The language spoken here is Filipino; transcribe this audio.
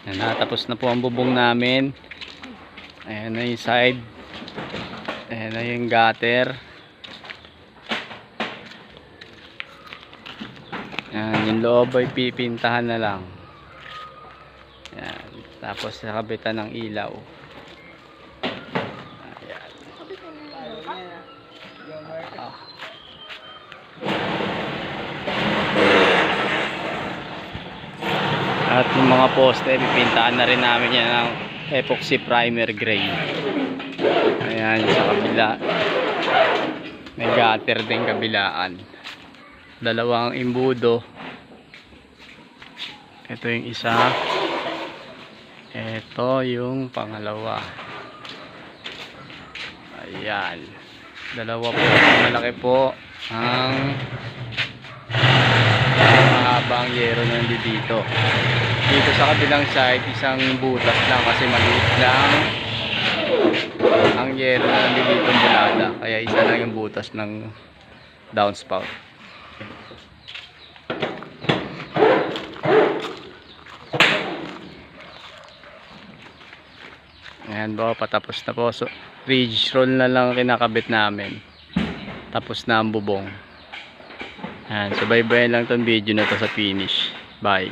Yan, natapos na po ang bubong namin. Ayan na yung side. Ayan na yung gutter. Yan, yung loob ay pipintahan na lang. Yan, tapos nakabitan ng ilaw. Ayan. At yung mga poste, pipintahan na rin namin yan ng epoxy primer gray. Ayan, sa kabila may gutter din kabilaan. Dalawang imbudo. Ito yung isa. Ito yung pangalawa. Ayan. Dalawa po. Malaki po ang mahabang yero nandito dito. Dito sa kabilang side, isang butas lang kasi maliit lang ang yero na nandito dito bulada. Kaya isa lang yung butas ng downspout. Ayan po, patapos na po. So, ridge roll na lang kinakabit namin. Tapos na ang bubong. Ayan, so bye-bye lang tong video na to sa finish. Bye.